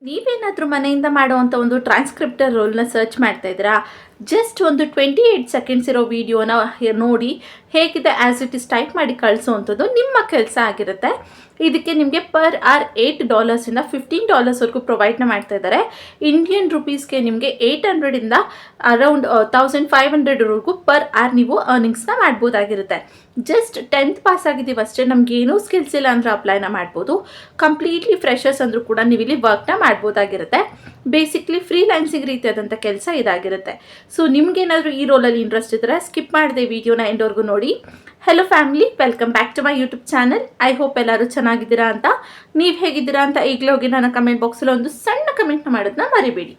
ನೀವೇನಾದರೂ ಮನೆಯಿಂದ ಮಾಡುವಂಥ ಒಂದು ಟ್ರಾನ್ಸ್ಕ್ರಿಪ್ಟರ್ ರೋಲ್ನ ಸರ್ಚ್ ಮಾಡ್ತಾ ಇದ್ದೀರಾ? ಜಸ್ಟ್ ಒಂದು 28 ಸೆಕೆಂಡ್ಸ್ ಇರೋ ವಿಡಿಯೋನ ನೋಡಿ ಹೇಗಿದೆ ಆ್ಯಸ್ ಇಟ್ ಇಸ್ ಟೈಪ್ ಮಾಡಿ ಕಳಿಸುವಂಥದ್ದು ನಿಮ್ಮ ಕೆಲಸ ಆಗಿರುತ್ತೆ. ಇದಕ್ಕೆ ನಿಮಗೆ ಪರ್ ಆರ್ $8 ಇಂದ $15 ವರೆಗೂ ಪ್ರೊವೈಡ್ನ ಮಾಡ್ತಾ ಇದ್ದಾರೆ. ಇಂಡಿಯನ್ ರುಪೀಸ್ಗೆ ನಿಮಗೆ 800 ಇಂದ ಅರೌಂಡ್ 1500 ವರೆಗೂ ಪರ್ ಆರ್ ನೀವು ಅರ್ನಿಂಗ್ಸ್ನ ಮಾಡ್ಬೋದಾಗಿರುತ್ತೆ. ಜಸ್ಟ್ 10th ಪಾಸ್ ಆಗಿದ್ದೀವಿ ಅಷ್ಟೇ, ನಮಗೇನೂ ಸ್ಕಿಲ್ಸ್ ಇಲ್ಲ ಅಂದರೆ ಅಪ್ಲೈನ ಮಾಡ್ಬೋದು. ಕಂಪ್ಲೀಟ್ಲಿ ಫ್ರೆಷರ್ಸ್ ಅಂದರೂ ಕೂಡ ನೀವು ಇಲ್ಲಿ ವರ್ಕ್ನ ಮಾಡ್ಬೋದಾಗಿರುತ್ತೆ. ಬೇಸಿಕ್ಲಿ ಫ್ರೀಲ್ಯಾನ್ಸಿಂಗ್ ರೀತಿಯಾದಂಥ ಕೆಲಸ ಇದಾಗಿರುತ್ತೆ. ಸೊ ನಿಮ್ಗೇನಾದರೂ ಈ ರೋಲಲ್ಲಿ ಇಂಟ್ರೆಸ್ಟ್ ಇದ್ದರೆ ಸ್ಕಿಪ್ ಮಾಡದೆ ವಿಡಿಯೋನ ಎಂಡವರೆಗೂ ನೋಡಿ. Hello family, welcome back to my YouTube channel. I hope ಎಲ್ಲರೂ ಚೆನ್ನಾಗಿದ್ದೀರಾ ಅಂತ. ನೀವು ಹೇಗಿದ್ದೀರಾ ಅಂತ ಈಗಲೇ ಹೋಗಿ ನನ್ನ ಕಮೆಂಟ್ ಬಾಕ್ಸಲ್ಲಿ ಒಂದು ಸಣ್ಣ ಕಮೆಂಟ್ನ ಮಾಡೋದನ್ನ ಮರಿಬೇಡಿ.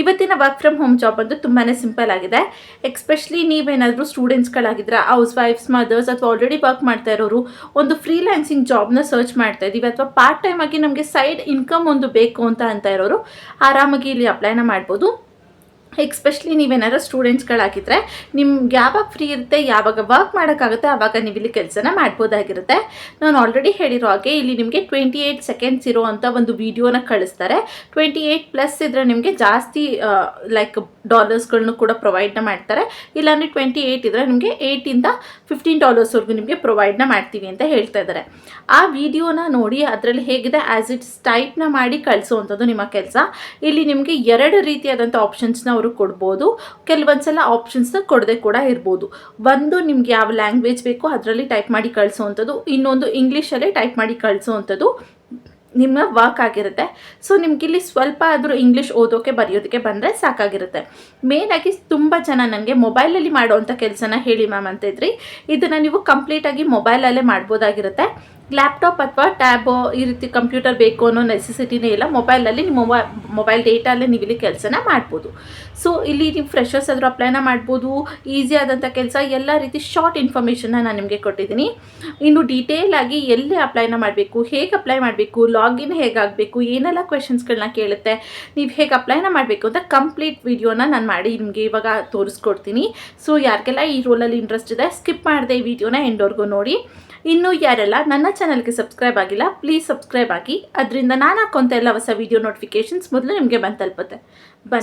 ಇವತ್ತಿನ ವರ್ಕ್ ಫ್ರಮ್ ಹೋಮ್ ಜಾಬ್ ಅಂತೂ ತುಂಬಾ ಸಿಂಪಲ್ ಆಗಿದೆ. ಎಕ್ಸ್ಪೆಷಲಿ ನೀವೇನಾದರೂ ಸ್ಟೂಡೆಂಟ್ಸ್ಗಳಾಗಿದ್ರೆ, ಹೌಸ್ ವೈಫ್ಸ್, ಮದರ್ಸ್ ಅಥವಾ ಆಲ್ರೆಡಿ ವರ್ಕ್ ಮಾಡ್ತಾ ಇರೋರು ಒಂದು ಫ್ರೀಲ್ಯಾನ್ಸಿಂಗ್ ಜಾಬ್ನ ಸರ್ಚ್ ಮಾಡ್ತಾ ಇದ್ದೀವಿ ಅಥವಾ ಪಾರ್ಟ್ ಟೈಮ್ ಆಗಿ ನಮಗೆ ಸೈಡ್ ಇನ್ಕಮ್ ಒಂದು ಬೇಕು ಅಂತ ಇರೋರು ಆರಾಮಾಗಿ ಇಲ್ಲಿ ಅಪ್ಲೈನ ಮಾಡ್ಬೋದು. ಎಕ್ಸ್ಪೆಷಲಿ ನೀವೇನಾದ್ರು ಸ್ಟೂಡೆಂಟ್ಸ್ಗಳಾಗಿದ್ದರೆ ನಿಮ್ಗೆ ಯಾವಾಗ ಫ್ರೀ ಇರುತ್ತೆ, ಯಾವಾಗ ವರ್ಕ್ ಮಾಡೋಕ್ಕಾಗುತ್ತೆ ಆವಾಗ ನೀವು ಇಲ್ಲಿ ಕೆಲಸನ ಮಾಡ್ಬೋದಾಗಿರುತ್ತೆ. ನಾನು ಆಲ್ರೆಡಿ ಹೇಳಿರೋ ಹಾಗೆ ಇಲ್ಲಿ ನಿಮಗೆ 28 ಸೆಕೆಂಡ್ಸ್ ಇರೋವಂಥ ಒಂದು ವಿಡಿಯೋನ ಕಳಿಸ್ತಾರೆ. 28+ ಇದ್ದರೆ ನಿಮಗೆ ಜಾಸ್ತಿ ಲೈಕ್ ಡಾಲರ್ಸ್ಗಳನ್ನೂ ಕೂಡ ಪ್ರೊವೈಡ್ನ ಮಾಡ್ತಾರೆ. ಇಲ್ಲಾಂದರೆ 28 ಇದ್ದರೆ ನಿಮಗೆ $8 ಇಂದ $15 ನಿಮಗೆ ಪ್ರೊವೈಡ್ನ ಮಾಡ್ತೀವಿ ಅಂತ ಹೇಳ್ತಾ ಇದ್ದಾರೆ. ಆ ವಿಡಿಯೋನ ನೋಡಿ ಅದರಲ್ಲಿ ಹೇಗಿದೆ ಆ್ಯಸ್ ಇಟ್ಸ್ ಟೈಪ್ನ ಮಾಡಿ ಕಳಿಸುವಂಥದ್ದು ನಿಮ್ಮ ಕೆಲಸ. ಇಲ್ಲಿ ನಿಮಗೆ 2 ರೀತಿಯಾದಂಥ ಆಪ್ಷನ್ಸ್ನ ಅವರು ಕೊಡ್ಬೋದು. ಕೆಲವೊಂದ್ಸಲ ಆಪ್ಷನ್ಸ್ನ ಕೊಡದೆ ಕೂಡ ಇರ್ಬೋದು. ಒಂದು ನಿಮ್ಗೆ ಯಾವ ಲ್ಯಾಂಗ್ವೇಜ್ ಬೇಕೋ ಅದರಲ್ಲಿ ಟೈಪ್ ಮಾಡಿ ಕಳಿಸುವಂಥದ್ದು, ಇನ್ನೊಂದು ಇಂಗ್ಲೀಷಲ್ಲೇ ಟೈಪ್ ಮಾಡಿ ಕಳಿಸುವಂಥದ್ದು ನಿಮ್ಮ ವರ್ಕ್ ಆಗಿರುತ್ತೆ. ಸೊ ನಿಮಗಿಲ್ಲಿ ಸ್ವಲ್ಪ ಆದರೂ ಇಂಗ್ಲೀಷ್ ಓದೋಕ್ಕೆ ಬರೆಯೋದಕ್ಕೆ ಬಂದರೆ ಸಾಕಾಗಿರುತ್ತೆ. ಮೇನಾಗಿ ತುಂಬ ಜನ ನನಗೆ ಮೊಬೈಲಲ್ಲಿ ಮಾಡುವಂಥ ಕೆಲಸನ ಹೇಳಿ ಮ್ಯಾಮ್ ಅಂತ ಇದ್ರಿ. ಇದನ್ನು ನೀವು ಕಂಪ್ಲೀಟಾಗಿ ಮೊಬೈಲಲ್ಲೇ ಮಾಡ್ಬೋದಾಗಿರುತ್ತೆ. ಲ್ಯಾಪ್ಟಾಪ್ ಅಥವಾ ಟ್ಯಾಬ್ ಈ ರೀತಿ ಕಂಪ್ಯೂಟರ್ ಬೇಕು ಅನ್ನೋ ನೆಸೆಸಿಟಿನೇ ಇಲ್ಲ. ಮೊಬೈಲಲ್ಲಿ ನಿಮ್ಮ ಮೊಬೈಲ್ ಡೇಟಲ್ಲೇ ನೀವು ಇಲ್ಲಿ ಕೆಲಸನ ಮಾಡ್ಬೋದು. ಸೊ ಇಲ್ಲಿ ನೀವು ಫ್ರೆಷರ್ಸ್ ಆದರೂ ಅಪ್ಲೈನ ಮಾಡ್ಬೋದು. ಈಸಿ ಆದಂಥ ಕೆಲಸ, ಎಲ್ಲ ರೀತಿ ಶಾರ್ಟ್ ಇನ್ಫಾರ್ಮೇಷನ್ನ ನಾನು ನಿಮಗೆ ಕೊಟ್ಟಿದ್ದೀನಿ. ಇನ್ನು ಡೀಟೇಲ್ ಆಗಿ ಎಲ್ಲಿ ಅಪ್ಲೈನ ಮಾಡಬೇಕು, ಹೇಗೆ ಅಪ್ಲೈ ಮಾಡಬೇಕು, ಲಾಗಿನ್ ಹೇಗಾಗಬೇಕು, ಏನೆಲ್ಲ ಕ್ವೆಶನ್ಸ್ಗಳನ್ನ ಕೇಳುತ್ತೆ, ನೀವು ಹೇಗೆ ಅಪ್ಲೈನ ಮಾಡಬೇಕು ಅಂತ ಕಂಪ್ಲೀಟ್ ವಿಡಿಯೋನ ನಾನು ಮಾಡಿ ನಿಮಗೆ ಇವಾಗ ತೋರಿಸ್ಕೊಡ್ತೀನಿ. ಸೊ ಯಾರಿಗೆಲ್ಲ ಈ ರೋಲಲ್ಲಿ ಇಂಟ್ರೆಸ್ಟ್ ಇದೆ ಸ್ಕಿಪ್ ಮಾಡದೆ ಈ ವಿಡಿಯೋನ ಎಂಡವರೆಗೂ ನೋಡಿ. ಇನ್ನೂ ಯಾರೆಲ್ಲ ನನ್ನ ಚಾನಲ್ಗೆ ಸಬ್ಸ್ಕ್ರೈಬ್ ಆಗಿಲ್ಲ ಪ್ಲೀಸ್ ಸಬ್ಸ್ಕ್ರೈಬ್ ಆಗಿ. ಅದರಿಂದ ನಾನು ಹಾಕೋಂಥ ಎಲ್ಲ ಹೊಸ ವಿಡಿಯೋ ನೋಟಿಫಿಕೇಷನ್ಸ್ ಮೊದಲು ನಿಮಗೆ ಬಂದು ತಲುಪುತ್ತೆ.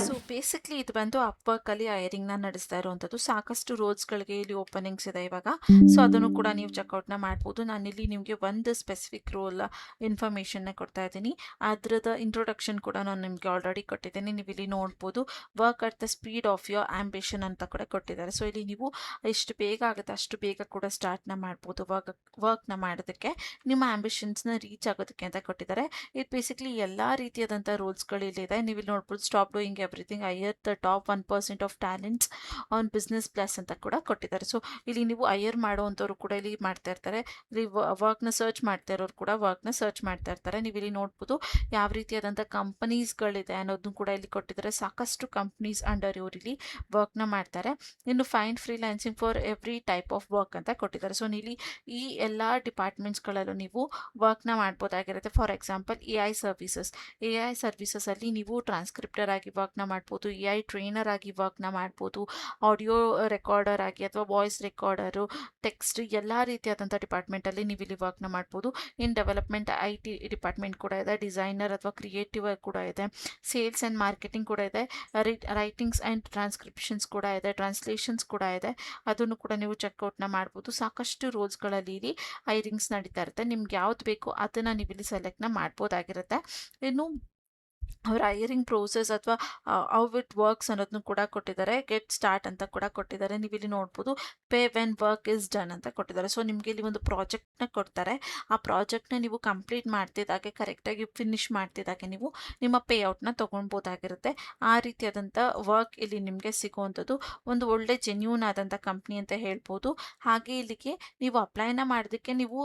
ಸೊ ಬೇಸಿಕ್ಲಿ ಇದು ಬಂದು ಅಪ್ವರ್ಕಲ್ಲಿ ಹೈರಿಂಗ್ನ ನಡೆಸ್ತಾ ಇರುವಂಥದ್ದು. ಸಾಕಷ್ಟು ರೋಲ್ಸ್ಗಳಿಗೆ ಇಲ್ಲಿ ಓಪನಿಂಗ್ಸ್ ಇದೆ ಇವಾಗ. ಸೊ ಅದನ್ನು ಕೂಡ ನೀವು ಚೆಕ್ಔಟ್ನ ಮಾಡ್ಬೋದು. ನಾನಿಲ್ಲಿ ನಿಮಗೆ ಒಂದು ಸ್ಪೆಸಿಫಿಕ್ ರೋಲ್ ಇನ್ಫಾರ್ಮೇಷನ್ನ ಕೊಡ್ತಾ ಇದ್ದೀನಿ. ಅದ್ರದ್ದು ಇಂಟ್ರೊಡಕ್ಷನ್ ಕೂಡ ನಾನು ನಿಮಗೆ ಆಲ್ರೆಡಿ ಕೊಟ್ಟಿದ್ದೀನಿ. ನೀವು ಇಲ್ಲಿ ನೋಡ್ಬೋದು. Work at the speed of your ambition ಅಂತ ಕೂಡ ಕೊಟ್ಟಿದ್ದಾರೆ. ಸೊ ಇಲ್ಲಿ ನೀವು ಎಷ್ಟು ಬೇಗ ಆಗುತ್ತೆ ಅಷ್ಟು ಬೇಗ ಕೂಡ ಸ್ಟಾರ್ಟ್ನ ಮಾಡ್ಬೋದು ವರ್ಕ್ನ ಮಾಡೋದಕ್ಕೆ, ನಿಮ್ಮ ಆಂಬಿಷನ್ಸ್ನ ರೀಚ್ ಆಗೋದಕ್ಕೆ ಅಂತ ಕೊಟ್ಟಿದ್ದಾರೆ. ಇದು ಬೇಸಿಕ್ಲಿ ಎಲ್ಲ ರೀತಿಯಾದಂಥ ರೋಲ್ಸ್ಗಳಿಲ್ಲಿದೆ. ನೀವು ಇಲ್ಲಿ ನೋಡ್ಬೋದು. Stop doing everything, higher the top 1% of talents on business plus ಅಂತ ಕೂಡ ಕೊಟ್ಟಿದ್ದಾರೆ. ಸೊ ಇಲ್ಲಿ ನೀವು ಹೈಯರ್ ಮಾಡುವಂಥವ್ರು ಕೂಡ ಇಲ್ಲಿ ಮಾಡ್ತಾ ಇರ್ತಾರೆ. ಇಲ್ಲಿ ವರ್ಕ್ನ ಸರ್ಚ್ ಮಾಡ್ತಾ ಇರೋರು ಕೂಡ ವರ್ಕ್ನ ಸರ್ಚ್ ಮಾಡ್ತಾ ಇರ್ತಾರೆ. ನೀವು ಇಲ್ಲಿ ನೋಡ್ಬೋದು ಯಾವ ರೀತಿಯಾದಂಥ ಕಂಪನೀಸ್ಗಳಿದೆ ಅನ್ನೋದನ್ನು ಕೂಡ ಇಲ್ಲಿ ಕೊಟ್ಟಿದ್ದಾರೆ. ಸಾಕಷ್ಟು ಕಂಪ್ನೀಸ್ ಅಂಡರ್ ಇವರು ಇಲ್ಲಿ ವರ್ಕ್ನ ಮಾಡ್ತಾರೆ. ಇನ್ನು find freelancing for every type of work ಅಂತ ಕೊಟ್ಟಿದ್ದಾರೆ. ಸೊ ಇಲ್ಲಿ ಈ ಎಲ್ಲ ಡಿಪಾರ್ಟ್ಮೆಂಟ್ಸ್ಗಳಲ್ಲೂ ನೀವು ವರ್ಕ್ನ ಮಾಡ್ಬೋದಾಗಿರುತ್ತೆ. ಫಾರ್ ಎಕ್ಸಾಂಪಲ್ AI ಸರ್ವಿಸಸಲ್ಲಿ ನೀವು ಟ್ರಾನ್ಸ್ಕ್ರಿಪ್ಟರ್ ಆಗಿ ವರ್ಕ್ನ ಮಾಡ್ಬೋದು, AI ಟ್ರೈನರ್ ಆಗಿ ವರ್ಕ್ನ ಮಾಡ್ಬೋದು, ಆಡಿಯೋ ರೆಕಾರ್ಡರ್ ಆಗಿ ಅಥವಾ ವಾಯ್ಸ್ ರೆಕಾರ್ಡರು, ಟೆಕ್ಸ್ಟ್ ಎಲ್ಲ ರೀತಿಯಾದಂಥ ಡಿಪಾರ್ಟ್ಮೆಂಟಲ್ಲಿ ನೀವು ಇಲ್ಲಿ ವರ್ಕ್ನ ಮಾಡ್ಬೋದು. ಇನ್ ಡೆವಲಪ್ಮೆಂಟ್ IT ಡಿಪಾರ್ಟ್ಮೆಂಟ್ ಕೂಡ ಇದೆ, ಡಿಸೈನರ್ ಅಥವಾ ಕ್ರಿಯೇಟಿವ್ ಕೂಡ ಇದೆ, ಸೇಲ್ಸ್ ಆ್ಯಂಡ್ ಮಾರ್ಕೆಟಿಂಗ್ ಕೂಡ ಇದೆ, ರೈಟಿಂಗ್ಸ್ ಆ್ಯಂಡ್ ಟ್ರಾನ್ಸ್ಕ್ರಿಪ್ಷನ್ಸ್ ಕೂಡ ಇದೆ, ಟ್ರಾನ್ಸ್ಲೇಷನ್ಸ್ ಕೂಡ ಇದೆ. ಅದನ್ನು ಕೂಡ ನೀವು ಚೆಕ್ಔಟ್ನ ಮಾಡ್ಬೋದು. ಸಾಕಷ್ಟು ರೋಲ್ಸ್ಗಳಲ್ಲಿ ಇಲ್ಲಿ ಹೈರಿಂಗ್ಸ್ ನಡೀತಾ ಇರುತ್ತೆ. ನಿಮ್ಗೆ ಯಾವ್ದು ಬೇಕು ಅದನ್ನು ನೀವು ಇಲ್ಲಿ ಸೆಲೆಕ್ಟ್ನ ಮಾಡ್ಬೋದಾಗಿರುತ್ತೆ. ಇನ್ನು ಅವ್ರ ಹೈರಿಂಗ್ ಪ್ರೋಸೆಸ್ ಅಥವಾ ಹೌ ಇಟ್ ವರ್ಕ್ಸ್ ಅನ್ನೋದನ್ನು ಕೂಡ ಕೊಟ್ಟಿದ್ದಾರೆ. ಗೆಟ್ ಸ್ಟಾರ್ಟ್ ಅಂತ ಕೂಡ ಕೊಟ್ಟಿದ್ದಾರೆ. ನೀವು ಇಲ್ಲಿ ನೋಡ್ಬೋದು. Pay when work is done ಅಂತ ಕೊಟ್ಟಿದ್ದಾರೆ. ಸೊ ನಿಮಗೆ ಇಲ್ಲಿ ಒಂದು ಪ್ರಾಜೆಕ್ಟ್ನ ಕೊಡ್ತಾರೆ. ಆ ಪ್ರಾಜೆಕ್ಟ್ನ ನೀವು ಕಂಪ್ಲೀಟ್ ಮಾಡ್ತಿದ್ದಾಗೆ, ಕರೆಕ್ಟಾಗಿ ಫಿನಿಶ್ ಮಾಡ್ತಿದ್ದಾಗೆ ನೀವು ನಿಮ್ಮ ಪೇಔಟ್ನ ತೊಗೊಳ್ಬೋದಾಗಿರುತ್ತೆ. ಆ ರೀತಿಯಾದಂಥ ವರ್ಕ್ ಇಲ್ಲಿ ನಿಮಗೆ ಸಿಗುವಂಥದ್ದು ಒಂದು ಒಳ್ಳೆ ಜೆನ್ಯೂನ್ ಆದಂಥ ಕಂಪ್ನಿ ಅಂತ ಹೇಳ್ಬೋದು. ಹಾಗೆ ಇಲ್ಲಿಗೆ ನೀವು ಅಪ್ಲೈನ ಮಾಡೋದಕ್ಕೆ ನೀವು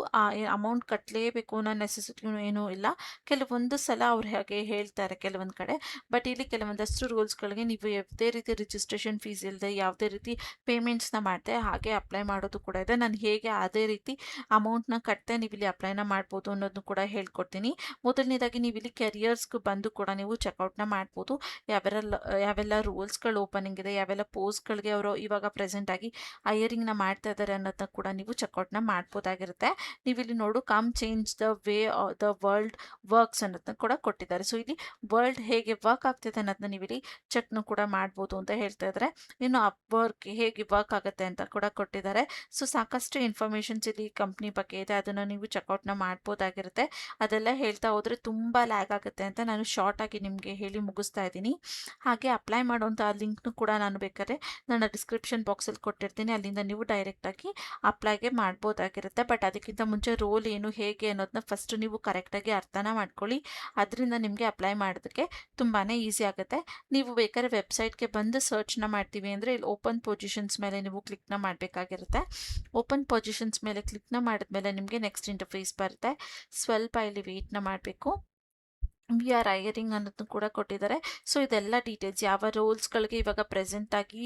ಅಮೌಂಟ್ ಕಟ್ಟಲೇಬೇಕು ಅನ್ನೋ ನೆಸೆಸಿಟಿನೂ ಏನೂ ಇಲ್ಲ. ಕೆಲವೊಂದು ಸಲ ಅವ್ರು ಹಾಗೆ ಹೇಳ್ತಾರೆ ಕೆಲವೊಂದು ಕಡೆ. ಬಟ್ ಇಲ್ಲಿ ಕೆಲವೊಂದಷ್ಟು ರೂಲ್ಸ್ಗಳಿಗೆ ನೀವು ಯಾವುದೇ ರೀತಿ ರಿಜಿಸ್ಟ್ರೇಷನ್ ಫೀಸ್ ಇಲ್ಲದೆ ಯಾವುದೇ ರೀತಿ ಪೇಮೆಂಟ್ಸ್ನ ಮಾಡ್ತೆ ಹಾಗೆ ಅಪ್ಲೈ ಮಾಡೋದು ಕೂಡ ಇದೆ. ನಾನು ಹೇಗೆ ಅದೇ ರೀತಿ ಅಮೌಂಟ್ನ ಕಟ್ಟದೆ ನೀವು ಇಲ್ಲಿ ಅಪ್ಲೈನ ಮಾಡ್ಬೋದು ಅನ್ನೋದನ್ನು ಕೂಡ ಹೇಳ್ಕೊಡ್ತೀನಿ. ಮೊದಲನೇದಾಗಿ ನೀವು ಇಲ್ಲಿ ಕೆರಿಯರ್ಸ್ಗೆ ಬಂದು ಕೂಡ ನೀವು ಚೆಕ್ಔಟ್ನ ಮಾಡ್ಬೋದು. ಯಾವೆಲ್ಲ ರೋಲ್ಸ್ಗಳು ಓಪನಿಂಗ್ ಇದೆ, ಯಾವೆಲ್ಲ ಪೋಸ್ಟ್ಗಳಿಗೆ ಅವರು ಇವಾಗ ಪ್ರೆಸೆಂಟ್ ಆಗಿ ಹೈಯರಿಂಗ್ನ ಮಾಡ್ತಾ ಇದ್ದಾರೆ ಅನ್ನೋದನ್ನ ಕೂಡ ನೀವು ಚೆಕ್ಔಟ್ನ ಮಾಡ್ಬೋದಾಗಿರುತ್ತೆ. ನೀವು ಇಲ್ಲಿ ನೋಡು come change the way the world works ಅನ್ನೋದನ್ನ ಕೂಡ ಕೊಟ್ಟಿದ್ದಾರೆ. ಸೊ ಇಲ್ಲಿ ವರ್ಲ್ಡ್ ಹೇಗೆ ವರ್ಕ್ ಆಗ್ತಿದೆ ಅನ್ನೋದನ್ನ ನೀವಿಲ್ಲಿ ಚೆಕ್ನು ಕೂಡ ಮಾಡ್ಬೋದು ಅಂತ ಹೇಳ್ತಾ ಇದ್ದಾರೆ. ಇನ್ನು ವರ್ಕ್ ಹೇಗೆ ವರ್ಕ್ ಆಗುತ್ತೆ ಅಂತ ಕೂಡ ಕೊಟ್ಟಿದ್ದಾರೆ. ಸೊ ಸಾಕಷ್ಟು ಇನ್ಫಾರ್ಮೇಷನ್ಸ್ ಇಲ್ಲಿ ಕಂಪ್ನಿ ಬಗ್ಗೆ ಇದೆ, ಅದನ್ನು ನೀವು ಚೆಕ್ಔಟ್ನ ಮಾಡ್ಬೋದಾಗಿರುತ್ತೆ. ಅದೆಲ್ಲ ಹೇಳ್ತಾ ಹೋದರೆ ತುಂಬ ಲ್ಯಾಗ್ ಆಗುತ್ತೆ ಅಂತ ನಾನು ಶಾರ್ಟ್ ಆಗಿ ನಿಮಗೆ ಹೇಳಿ ಮುಗಿಸ್ತಾ ಇದ್ದೀನಿ. ಹಾಗೆ ಅಪ್ಲೈ ಮಾಡುವಂಥ ಲಿಂಕ್ನು ಕೂಡ ನಾನು ಬೇಕಾದ್ರೆ ನನ್ನ ಡಿಸ್ಕ್ರಿಪ್ಷನ್ ಬಾಕ್ಸಲ್ಲಿ ಕೊಟ್ಟಿರ್ತೀನಿ, ಅಲ್ಲಿಂದ ನೀವು ಡೈರೆಕ್ಟಾಗಿ ಅಪ್ಲೈಗೆ ಮಾಡ್ಬೋದಾಗಿರುತ್ತೆ. ಬಟ್ ಅದಕ್ಕಿಂತ ಮುಂಚೆ ರೋಲ್ ಏನು ಹೇಗೆ ಅನ್ನೋದನ್ನ ಫಸ್ಟ್ ನೀವು ಕರೆಕ್ಟಾಗಿ ಅರ್ಥನ ಮಾಡ್ಕೊಳ್ಳಿ, ಅದರಿಂದ ನಿಮಗೆ ಅಪ್ಲೈ ಮಾಡೋದಕ್ಕೆ ತುಂಬಾ ಈಸಿ ಆಗುತ್ತೆ. ನೀವು ಬೇಕಾದ್ರೆ ವೆಬ್ಸೈಟ್ಗೆ ಬಂದು ಸರ್ಚ್ನ ಮಾಡ್ತೀವಿ ಅಂದರೆ ಇಲ್ಲಿ ಓಪನ್ ಪೊಸಿಷನ್ಸ್ ಮೇಲೆ ನೀವು ಕ್ಲಿಕ್ನ ಮಾಡಬೇಕಾಗಿರುತ್ತೆ. ಓಪನ್ ಪೊಸಿಷನ್ಸ್ ಮೇಲೆ ಕ್ಲಿಕ್ನ ಮಾಡಿದ್ಮೇಲೆ ನಿಮಗೆ ನೆಕ್ಸ್ಟ್ ಇಂಟರ್ಫೇಸ್ ಬರುತ್ತೆ. ಸ್ವಲ್ಪ ಇಲ್ಲಿ ವೆಯ್ಟ್ನ ಮಾಡಬೇಕು. ವಿ ಆರ್ ಹೈರಿಂಗ್ ಅನ್ನೋದನ್ನು ಕೂಡ ಕೊಟ್ಟಿದ್ದಾರೆ. ಸೊ ಇದೆಲ್ಲ ಡೀಟೇಲ್ಸ್ ಯಾವ ರೋಲ್ಸ್ಗಳಿಗೆ ಇವಾಗ ಪ್ರೆಸೆಂಟಾಗಿ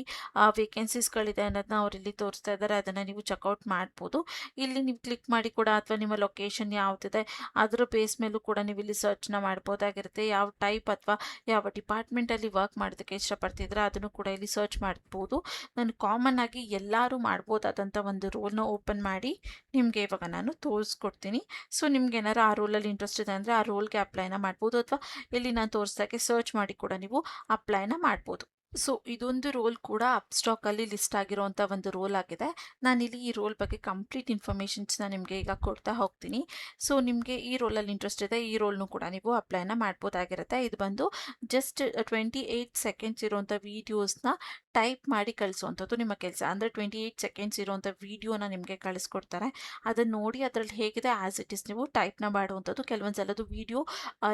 ವೇಕೆನ್ಸೀಸ್ಗಳಿದೆ ಅನ್ನೋದನ್ನ ಅವ್ರು ಇಲ್ಲಿ ತೋರಿಸ್ತಾ ಇದ್ದಾರೆ, ಅದನ್ನು ನೀವು ಚೆಕ್ಔಟ್ ಮಾಡ್ಬೋದು. ಇಲ್ಲಿ ನೀವು ಕ್ಲಿಕ್ ಮಾಡಿ ಕೂಡ ಅಥವಾ ನಿಮ್ಮ ಲೊಕೇಶನ್ ಯಾವುದಿದೆ ಅದರ ಬೇಸ್ ಮೇಲೂ ಕೂಡ ನೀವು ಇಲ್ಲಿ ಸರ್ಚ್ನ ಮಾಡ್ಬೋದಾಗಿರುತ್ತೆ. ಯಾವ ಟೈಪ್ ಅಥವಾ ಯಾವ ಡಿಪಾರ್ಟ್ಮೆಂಟಲ್ಲಿ ವರ್ಕ್ ಮಾಡೋದಕ್ಕೆ ಇಷ್ಟಪಡ್ತಿದ್ರೆ ಅದನ್ನು ಕೂಡ ಇಲ್ಲಿ ಸರ್ಚ್ ಮಾಡ್ಬೋದು. ನಾನು ಕಾಮನ್ ಆಗಿ ಎಲ್ಲರೂ ಮಾಡ್ಬೋದಾದಂಥ ಒಂದು ರೋಲ್ನ ಓಪನ್ ಮಾಡಿ ನಿಮಗೆ ಇವಾಗ ನಾನು ತೋರಿಸ್ಕೊಡ್ತೀನಿ. ಸೊ ನಿಮ್ಗೆ ಏನಾರು ಆ ರೋಲಲ್ಲಿ ಇಂಟ್ರೆಸ್ಟ್ ಇದೆ ಅಂದರೆ ಆ ರೋಲ್ಗೆ ಅಪ್ಲೈನ ಮಾಡ್ಬೋದು, ಅಥವಾ ಇಲ್ಲಿ ನಾನು ತೋರಿಸ್ದಾಗೆ ಸರ್ಚ್ ಮಾಡಿ ಕೂಡ ನೀವು ಅಪ್ಲೈನ ಮಾಡ್ಬೋದು. ಸೊ ಇದೊಂದು ರೋಲ್ ಕೂಡ ಅಪ್ಸ್ಟಾಕಲ್ಲಿ ಲಿಸ್ಟ್ ಆಗಿರುವಂಥ ಒಂದು ರೋಲ್ ಆಗಿದೆ. ನಾನಿಲ್ಲಿ ಈ ರೋಲ್ ಬಗ್ಗೆ ಕಂಪ್ಲೀಟ್ ಇನ್ಫಾರ್ಮೇಷನ್ಸ್ನ ನಿಮಗೆ ಈಗ ಕೊಡ್ತಾ ಹೋಗ್ತೀನಿ. ಸೊ ನಿಮಗೆ ಈ ರೋಲಲ್ಲಿ ಇಂಟ್ರೆಸ್ಟ್ ಇದೆ, ಈ ರೋಲ್ನು ಕೂಡ ನೀವು ಅಪ್ಲೈನ ಮಾಡ್ಬೋದಾಗಿರುತ್ತೆ. ಇದು ಬಂದು ಜಸ್ಟ್ 28 ಸೆಕೆಂಡ್ಸ್ ಇರುವಂಥ ವೀಡಿಯೋಸ್ನ ಟೈಪ್ ಮಾಡಿ ಕಳಿಸುವಂಥದ್ದು ನಿಮ್ಮ ಕೆಲಸ. ಅಂದರೆ 28 ಸೆಕೆಂಡ್ಸ್ ಇರುವಂಥ ವೀಡಿಯೋನ ನಿಮಗೆ ಕಳಿಸ್ಕೊಡ್ತಾರೆ, ಅದನ್ನು ನೋಡಿ ಅದರಲ್ಲಿ ಹೇಗಿದೆ ಆ್ಯಸ್ ಇಟ್ ಇಸ್ ನೀವು ಟೈಪ್ನ ಮಾಡುವಂಥದ್ದು. ಕೆಲವೊಂದು ಸಲದು ವೀಡಿಯೋ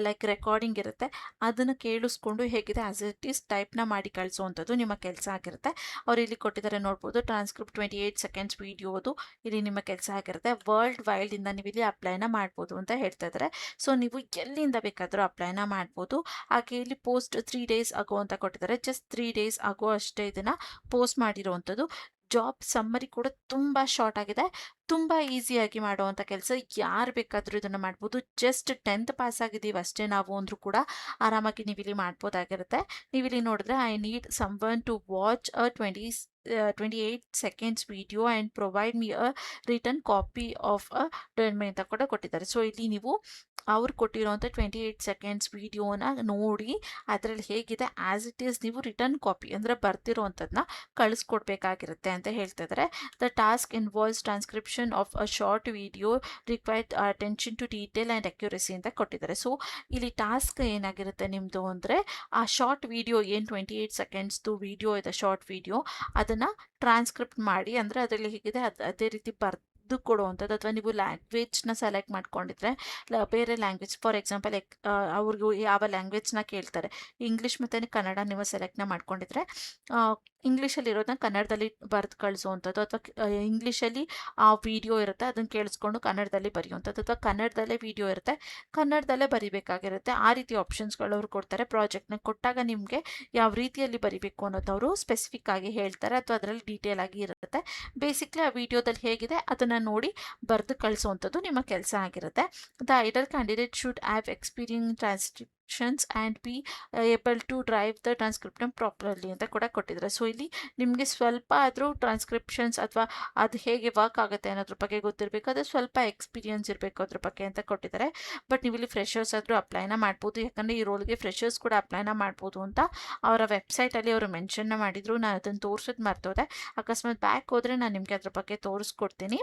ಲೈಕ್ ರೆಕಾರ್ಡಿಂಗ್ ಇರುತ್ತೆ, ಅದನ್ನು ಕೇಳಿಸ್ಕೊಂಡು ಹೇಗಿದೆ ಆ್ಯಸ್ ಇಟ್ ಇಸ್ ಟೈಪ್ನ ಮಾಡಿ ಕಳಿಸುವಂಥದ್ದು ನಿಮ್ಮ ಕೆಲಸ ಆಗಿರುತ್ತೆ. ಅವ್ರು ಇಲ್ಲಿ ಕೊಟ್ಟಿದ್ದಾರೆ ನೋಡ್ಬೋದು, ಟ್ರಾನ್ಸ್ಕ್ರಿಪ್ಟ್ 28 ಸೆಕೆಂಡ್ಸ್ ವೀಡಿಯೋದು ಇಲ್ಲಿ ನಿಮ್ಮ ಕೆಲಸ ಆಗಿರುತ್ತೆ. ವರ್ಲ್ಡ್ ವೈಲ್ಡಿಂದ ನೀವು ಇಲ್ಲಿ ಅಪ್ಲೈನ ಮಾಡ್ಬೋದು ಅಂತ ಹೇಳ್ತಾ ಇದ್ದಾರೆ. ಸೊ ನೀವು ಎಲ್ಲಿಂದ ಬೇಕಾದರೂ ಅಪ್ಲೈನ ಮಾಡ್ಬೋದು. ಹಾಗೆ ಇಲ್ಲಿ ಪೋಸ್ಟ್ 3 ಡೇಸ್ ಆಗೋ ಅಂತ ಕೊಟ್ಟಿದ್ದಾರೆ, ಜಸ್ಟ್ 3 ಡೇಸ್ ಆಗೋ ಅಷ್ಟೇ ಇದನ್ನು ಪೋಸ್ಟ್ ಮಾಡಿರುವಂಥದ್ದು. ಜಾಬ್ ಸಮ್ಮರಿ ಕೂಡ ತುಂಬ ಶಾರ್ಟ್ ಆಗಿದೆ, ತುಂಬ ಈಸಿಯಾಗಿ ಮಾಡುವಂಥ ಕೆಲಸ. ಯಾರು ಬೇಕಾದರೂ ಇದನ್ನು ಮಾಡ್ಬೋದು. ಜಸ್ಟ್ 10th ಪಾಸ್ ಆಗಿದ್ದೀವಿ ಅಷ್ಟೇ ನಾವು ಅಂದರೂ ಕೂಡ ಆರಾಮಾಗಿ ನೀವು ಇಲ್ಲಿ ಮಾಡ್ಬೋದಾಗಿರುತ್ತೆ. ನೀವಿಲ್ಲಿ ನೋಡಿದ್ರೆ I need someone to watch a 28 seconds video and provide me a written copy of a document ಅಂತ ಕೂಡ ಕೊಟ್ಟಿದ್ದಾರೆ. ಸೊ ಇಲ್ಲಿ ನೀವು ಅವ್ರು ಕೊಟ್ಟಿರೋಂಥ 28 ಸೆಕೆಂಡ್ಸ್ ವೀಡಿಯೋನ ನೋಡಿ ಅದರಲ್ಲಿ ಹೇಗಿದೆ ಆ್ಯಸ್ ಇಟ್ ಈಸ್ ನೀವು ರಿಟರ್ನ್ ಕಾಪಿ ಅಂದರೆ ಬರ್ತಿರೋವಂಥದ್ದನ್ನ ಕಳಿಸ್ಕೊಡ್ಬೇಕಾಗಿರುತ್ತೆ ಅಂತ ಹೇಳ್ತಾ ಇದ್ದಾರೆ. The task involves transcription of a short video required attention to detail and accuracy ಅಂತ ಕೊಟ್ಟಿದ್ದಾರೆ. ಸೊ ಇಲ್ಲಿ ಟಾಸ್ಕ್ ಏನಾಗಿರುತ್ತೆ ನಿಮ್ಮದು ಅಂದರೆ ಆ ಶಾರ್ಟ್ ವಿಡಿಯೋ ಏನು 28 ಸೆಕೆಂಡ್ಸ್ದು ವಿಡಿಯೋ ಇದೆ, ಶಾರ್ಟ್ ವಿಡಿಯೋ ಅದನ್ನು ಟ್ರಾನ್ಸ್ಕ್ರಿಪ್ಟ್ ಮಾಡಿ, ಅಂದರೆ ಅದರಲ್ಲಿ ಹೇಗಿದೆ ಅದೇ ರೀತಿ ಕೊಡುವಂಥದ್ದು. ಅಥವಾ ನೀವು ಲ್ಯಾಂಗ್ವೇಜ್ನ ಸೆಲೆಕ್ಟ್ ಮಾಡ್ಕೊಂಡಿದ್ರೆ ಬೇರೆ ಲ್ಯಾಂಗ್ವೇಜ್, ಫಾರ್ ಎಕ್ಸಾಂಪಲ್ ಅವ್ರಿಗೂ ಯಾವ ಲ್ಯಾಂಗ್ವೇಜ್ನ ಕೇಳ್ತಾರೆ, ಇಂಗ್ಲೀಷ್ ಮತ್ತು ಕನ್ನಡ ನೀವು ಸೆಲೆಕ್ಟ್ನ ಮಾಡ್ಕೊಂಡಿದ್ರೆ ಇಂಗ್ಲೀಷಲ್ಲಿ ಇರೋದನ್ನ ಕನ್ನಡದಲ್ಲಿ ಬರೆದು ಕಳಿಸುವಂಥದ್ದು, ಅಥವಾ ಇಂಗ್ಲೀಷಲ್ಲಿ ಆ ವಿಡಿಯೋ ಇರುತ್ತೆ ಅದನ್ನು ಕೇಳಿಸ್ಕೊಂಡು ಕನ್ನಡದಲ್ಲಿ ಬರೆಯುವಂಥದ್ದು, ಅಥವಾ ಕನ್ನಡದಲ್ಲೇ ವಿಡಿಯೋ ಇರುತ್ತೆ ಕನ್ನಡದಲ್ಲೇ ಬರಿಬೇಕಾಗಿರುತ್ತೆ. ಆ ರೀತಿ ಆಪ್ಷನ್ಸ್ಗಳು ಅವ್ರು ಕೊಡ್ತಾರೆ. ಪ್ರಾಜೆಕ್ಟ್ನ ಕೊಟ್ಟಾಗ ನಿಮಗೆ ಯಾವ ರೀತಿಯಲ್ಲಿ ಬರಿಬೇಕು ಅನ್ನೋದವರು ಸ್ಪೆಸಿಫಿಕ್ ಆಗಿ ಹೇಳ್ತಾರೆ, ಅಥವಾ ಅದರಲ್ಲಿ ಡೀಟೇಲ್ ಆಗಿ ಇರುತ್ತೆ. ಬೇಸಿಕ್ಲಿ ಆ ವಿಡಿಯೋದಲ್ಲಿ ಹೇಗಿದೆ ಅದನ್ನು ನೋಡಿ ಬರೆದು ಕಳಿಸುವಂಥದ್ದು ನಿಮ್ಮ ಕೆಲಸ ಆಗಿರುತ್ತೆ. The ideal candidate should have experience transcriptions and be able to drive the transcription properly ಅಂತ ಕೂಡ ಕೊಟ್ಟಿದ್ದಾರೆ. ಸೊ ಇಲ್ಲಿ ನಿಮಗೆ ಸ್ವಲ್ಪ ಆದರೂ ಟ್ರಾನ್ಸ್ಕ್ರಿಪ್ಷನ್ಸ್ ಅಥವಾ ಅದು ಹೇಗೆ ವರ್ಕ್ ಆಗುತ್ತೆ ಅನ್ನೋದ್ರ ಬಗ್ಗೆ ಗೊತ್ತಿರಬೇಕು, ಅದು ಸ್ವಲ್ಪ ಎಕ್ಸ್ಪೀರಿಯನ್ಸ್ ಇರಬೇಕು ಅದ್ರ ಬಗ್ಗೆ ಅಂತ ಕೊಟ್ಟಿದ್ದಾರೆ. ಬಟ್ ನೀವು ಇಲ್ಲಿ ಫ್ರೆಷರ್ಸ್ ಆದರೂ ಅಪ್ಲೈನ ಮಾಡ್ಬೋದು, ಯಾಕಂದರೆ ಈ ರೋಲ್ಗೆ ಫ್ರೆಷರ್ಸ್ ಕೂಡ ಅಪ್ಲೈನ ಮಾಡ್ಬೋದು ಅಂತ ಅವರ ವೆಬ್ಸೈಟಲ್ಲಿ ಅವರು ಮೆನ್ಷನ್ನ ಮಾಡಿದರು. ನಾನು ಅದನ್ನು ತೋರಿಸೋದು ಮರ್ತೋದೆ, ಅಕಸ್ಮಾತ್ ಬ್ಯಾಕ್ ಹೋದರೆ ನಾನು ನಿಮಗೆ ಅದ್ರ ಬಗ್ಗೆ ತೋರಿಸ್ಕೊಡ್ತೀನಿ.